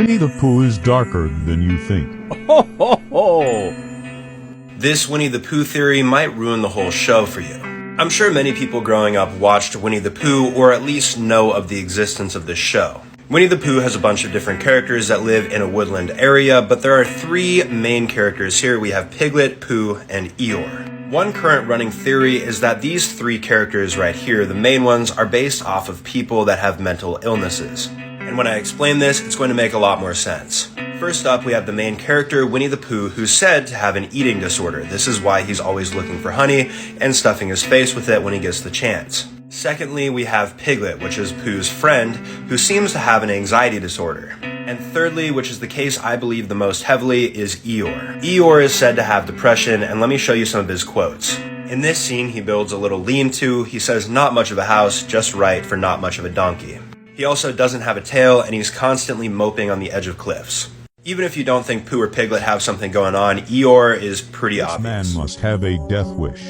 Winnie the Pooh is darker than you think. Ho, ho, ho! This Winnie the Pooh theory might ruin the whole show for you. I'm sure many people growing up watched Winnie the Pooh, or at least know of the existence of this show. Winnie the Pooh has a bunch of different characters that live in a woodland area, but there are three main characters here. We have Piglet, Pooh, and Eeyore. One current running theory is that these three characters right here, the main ones, are based off of people that have mental illnesses. And when I explain this, it's going to make a lot more sense. First up, we have the main character, Winnie the Pooh, who's said to have an eating disorder. This is why he's always looking for honey and stuffing his face with it when he gets the chance. Secondly, we have Piglet, which is Pooh's friend, who seems to have an anxiety disorder. And thirdly, which is the case I believe the most heavily, is Eeyore. Eeyore is said to have depression, and let me show you some of his quotes. In this scene, he builds a little lean-to. He says, "Not much of a house, just right for not much of a donkey." He also doesn't have a tail, and he's constantly moping on the edge of cliffs. Even if you don't think Pooh or Piglet have something going on, Eeyore is pretty obvious. This man must have a death wish.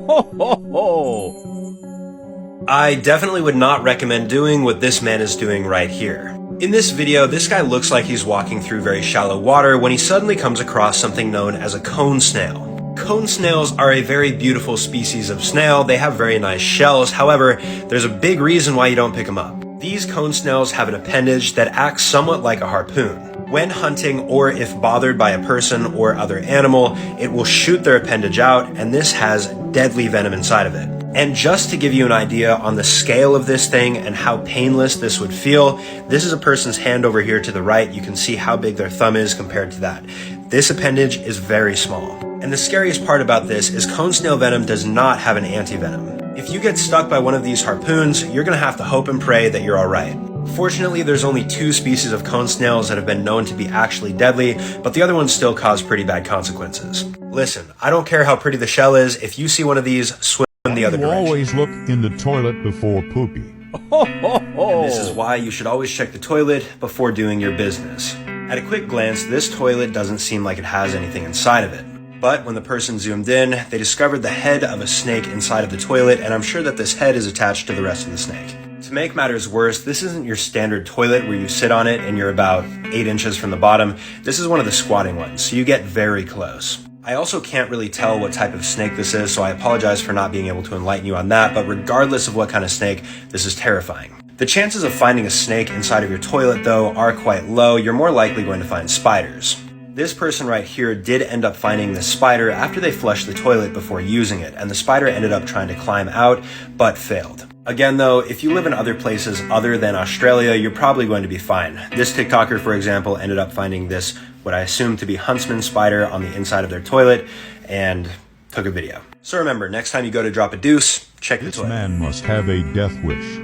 Ho, ho, ho! I definitely would not recommend doing what this man is doing right here. In this video, this guy looks like he's walking through very shallow water when he suddenly comes across something known as a cone snail. Cone snails are a very beautiful species of snail. They have very nice shells. However, there's a big reason why you don't pick them up. These cone snails have an appendage that acts somewhat like a harpoon. When hunting, or if bothered by a person or other animal, it will shoot their appendage out, and this has deadly venom inside of it. And just to give you an idea on the scale of this thing and how painless this would feel, this is a person's hand over here to the right. You can see how big their thumb is compared to that. This appendage is very small. And the scariest part about this is cone snail venom does not have an anti-venom. If you get stuck by one of these harpoons, you're gonna have to hope and pray that you're alright. Fortunately, there's only 2 species of cone snails that have been known to be actually deadly, but the other ones still cause pretty bad consequences. Listen, I don't care how pretty the shell is. If you see one of these, swim the other direction. Always look in the toilet before pooping. And this is why you should always check the toilet before doing your business. At a quick glance, this toilet doesn't seem like it has anything inside of it. But when the person zoomed in, they discovered the head of a snake inside of the toilet, and I'm sure that this head is attached to the rest of the snake. To make matters worse, this isn't your standard toilet where you sit on it and you're about 8 inches from the bottom. This is one of the squatting ones, so you get very close. I also can't really tell what type of snake this is, so I apologize for not being able to enlighten you on that, but regardless of what kind of snake, this is terrifying. The chances of finding a snake inside of your toilet, though, are quite low. You're more likely going to find spiders. This person right here did end up finding the spider after they flushed the toilet before using it, and the spider ended up trying to climb out, but failed. Again though, if you live in other places other than Australia, you're probably going to be fine. This TikToker, for example, ended up finding this, what I assume to be huntsman spider on the inside of their toilet, and took a video. So remember, next time you go to drop a deuce, check the toilet. This man must have a death wish.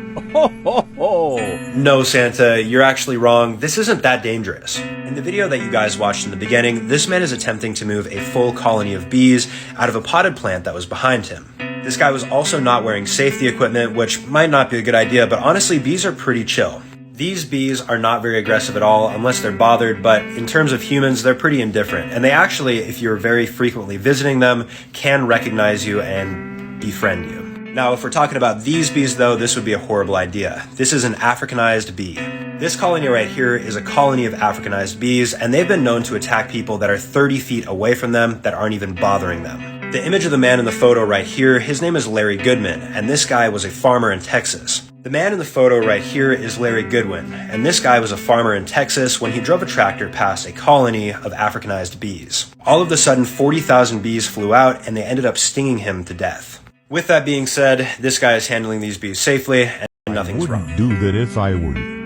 No, Santa, you're actually wrong. This isn't that dangerous. In the video that you guys watched in the beginning, this man is attempting to move a full colony of bees out of a potted plant that was behind him. This guy was also not wearing safety equipment, which might not be a good idea, but honestly, bees are pretty chill. These bees are not very aggressive at all unless they're bothered, but in terms of humans, they're pretty indifferent. And they actually, if you're very frequently visiting them, can recognize you and befriend you. Now, if we're talking about these bees though, this would be a horrible idea. This is an Africanized bee. This colony right here is a colony of Africanized bees, and they've been known to attack people that are 30 feet away from them that aren't even bothering them. The image of the man in the photo right here, his name is Larry Goodman, and this guy was a farmer in Texas. The man in the photo right here is Larry Goodwin, and this guy was a farmer in Texas when he drove a tractor past a colony of Africanized bees. All of a sudden, 40,000 bees flew out, and they ended up stinging him to death. With that being said, this guy is handling these bees safely, and nothing's wrong. I wouldn't do that if I were you.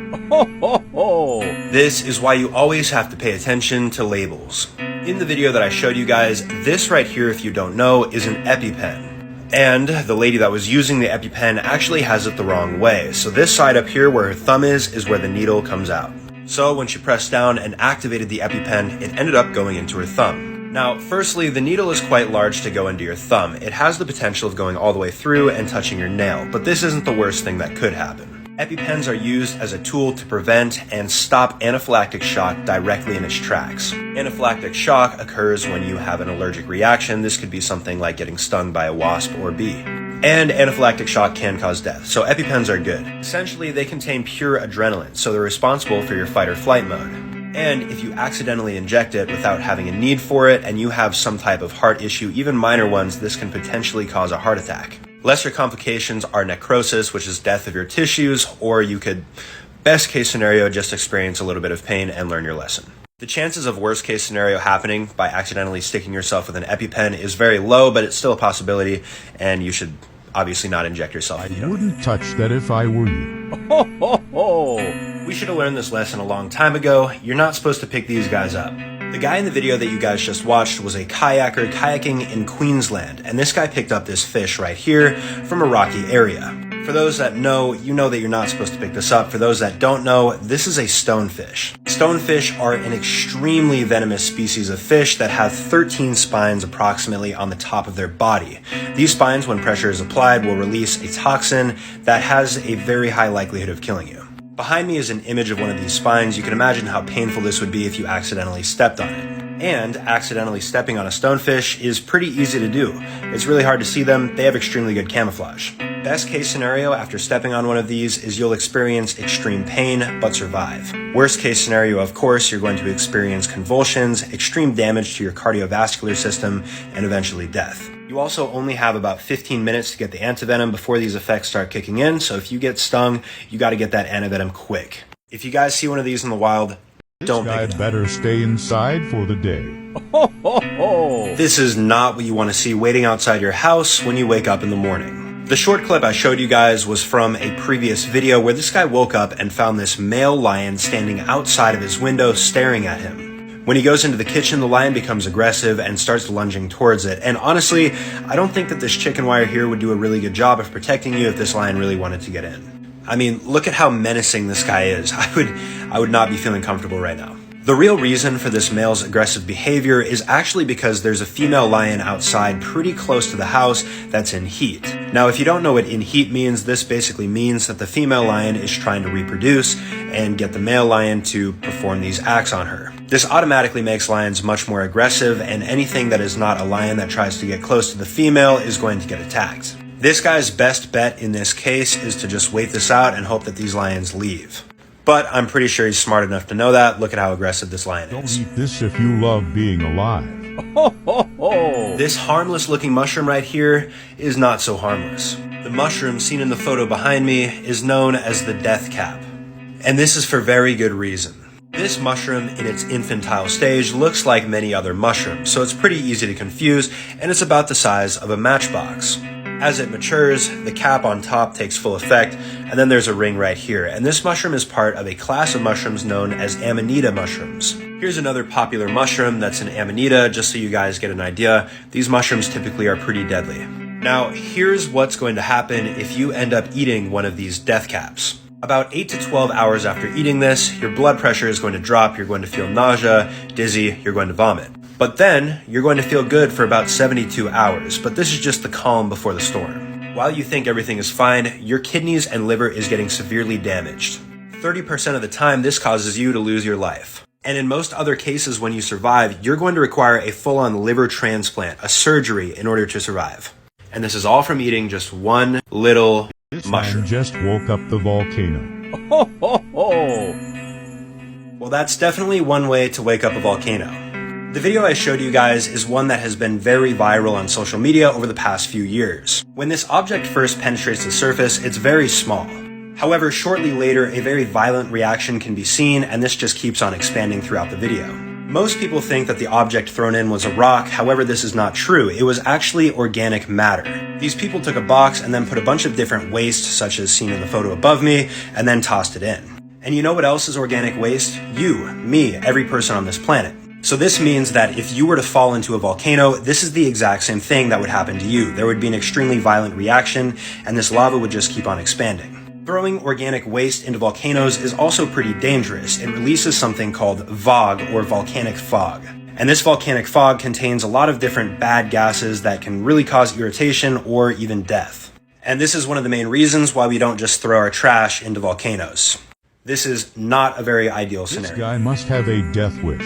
This is why you always have to pay attention to labels. In the video that I showed you guys, this right here, if you don't know, is an EpiPen. And the lady that was using the EpiPen actually has it the wrong way. So this side up here where her thumb is where the needle comes out. So when she pressed down and activated the EpiPen, it ended up going into her thumb. Now, firstly, the needle is quite large to go into your thumb. It has the potential of going all the way through and touching your nail, but this isn't the worst thing that could happen. EpiPens are used as a tool to prevent and stop anaphylactic shock directly in its tracks. Anaphylactic shock occurs when you have an allergic reaction. This could be something like getting stung by a wasp or bee. And anaphylactic shock can cause death, so EpiPens are good. Essentially, they contain pure adrenaline, so they're responsible for your fight or flight mode. And if you accidentally inject it without having a need for it and you have some type of heart issue, even minor ones, this can potentially cause a heart attack. Lesser complications are necrosis, which is death of your tissues, or you could, best case scenario, just experience a little bit of pain and learn your lesson. The chances of worst case scenario happening by accidentally sticking yourself with an EpiPen is very low, but it's still a possibility, and you should obviously not inject yourself. I wouldn't touch that if I were you. We should have learned this lesson a long time ago. You're not supposed to pick these guys up. The guy in the video that you guys just watched was a kayaker kayaking in Queensland, and this guy picked up this fish right here from a rocky area. For those that know, you know that you're not supposed to pick this up. For those that don't know, this is a stonefish. Stonefish are an extremely venomous species of fish that have 13 spines approximately on the top of their body. These spines, when pressure is applied, will release a toxin that has a very high likelihood of killing you. Behind me is an image of one of these spines. You can imagine how painful this would be if you accidentally stepped on it. And accidentally stepping on a stonefish is pretty easy to do. It's really hard to see them. They have extremely good camouflage. Best case scenario after stepping on one of these is you'll experience extreme pain but survive. Worst case scenario, of course, you're going to experience convulsions, extreme damage to your cardiovascular system, and eventually death. You also only have about 15 minutes to get the antivenom before these effects start kicking in, so if you get stung, you got to get that antivenom quick. If you guys see one of these in the wild, don't pick it up. This guy better stay inside for the day. This is not what you want to see waiting outside your house when you wake up in the morning. The short clip I showed you guys was from a previous video where this guy woke up and found this male lion standing outside of his window staring at him. When he goes into the kitchen, the lion becomes aggressive and starts lunging towards it. And honestly, I don't think that this chicken wire here would do a really good job of protecting you if this lion really wanted to get in. I mean, look at how menacing this guy is. I would not be feeling comfortable right now. The real reason for this male's aggressive behavior is actually because there's a female lion outside pretty close to the house that's in heat. Now, if you don't know what in heat means, this basically means that the female lion is trying to reproduce and get the male lion to perform these acts on her. This automatically makes lions much more aggressive, and anything that is not a lion that tries to get close to the female is going to get attacked. This guy's best bet in this case is to just wait this out and hope that these lions leave. But I'm pretty sure he's smart enough to know that. Look at how aggressive this lion is. Don't eat this if you love being alive. This harmless looking mushroom right here is not so harmless. The mushroom seen in the photo behind me is known as the death cap. And this is for very good reason. This mushroom in its infantile stage looks like many other mushrooms, so it's pretty easy to confuse, and it's about the size of a matchbox. As it matures, the cap on top takes full effect, and then there's a ring right here. And this mushroom is part of a class of mushrooms known as Amanita mushrooms. Here's another popular mushroom that's an Amanita, just so you guys get an idea. These mushrooms typically are pretty deadly. Now, here's what's going to happen if you end up eating one of these death caps. About 8 to 12 hours after eating this, your blood pressure is going to drop, you're going to feel nausea, dizzy, you're going to vomit. But then, you're going to feel good for about 72 hours, but this is just the calm before the storm. While you think everything is fine, your kidneys and liver is getting severely damaged. 30% of the time, this causes you to lose your life. And in most other cases when you survive, you're going to require a full-on liver transplant, a surgery, in order to survive. And this is all from eating just one little mushroom. Man just woke up the volcano. Well, that's definitely one way to wake up a volcano. The video I showed you guys is one that has been very viral on social media over the past few years. When this object first penetrates the surface, it's very small. However, shortly later, a very violent reaction can be seen, and this just keeps on expanding throughout the video. Most people think that the object thrown in was a rock, however this is not true. It was actually organic matter. These people took a box and then put a bunch of different waste, such as seen in the photo above me, and then tossed it in. And you know what else is organic waste? You, me, every person on this planet. So this means that if you were to fall into a volcano, this is the exact same thing that would happen to you. There would be an extremely violent reaction, and this lava would just keep on expanding. Throwing organic waste into volcanoes is also pretty dangerous. It releases something called VOG, or volcanic fog. And this volcanic fog contains a lot of different bad gases that can really cause irritation or even death. And this is one of the main reasons why we don't just throw our trash into volcanoes. This is not a very ideal scenario. This guy must have a death wish.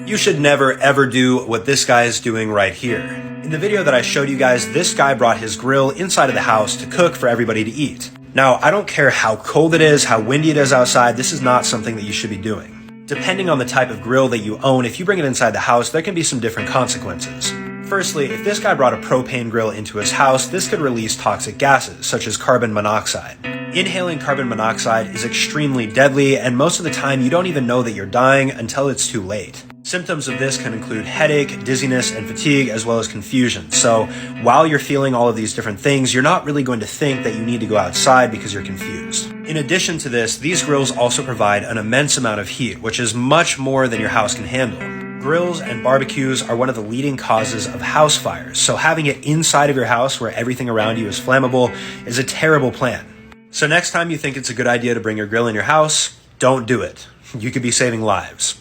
You should never ever do what this guy is doing right here. In the video that I showed you guys, this guy brought his grill inside of the house to cook for everybody to eat. Now, I don't care how cold it is, how windy it is outside, this is not something that you should be doing. Depending on the type of grill that you own, if you bring it inside the house, there can be some different consequences. Firstly, if this guy brought a propane grill into his house, this could release toxic gases, such as carbon monoxide. Inhaling carbon monoxide is extremely deadly, and most of the time you don't even know that you're dying until it's too late. Symptoms of this can include headache, dizziness, and fatigue, as well as confusion. So while you're feeling all of these different things, you're not really going to think that you need to go outside because you're confused. In addition to this, these grills also provide an immense amount of heat, which is much more than your house can handle. Grills and barbecues are one of the leading causes of house fires, so having it inside of your house where everything around you is flammable is a terrible plan. So next time you think it's a good idea to bring your grill in your house, don't do it. You could be saving lives.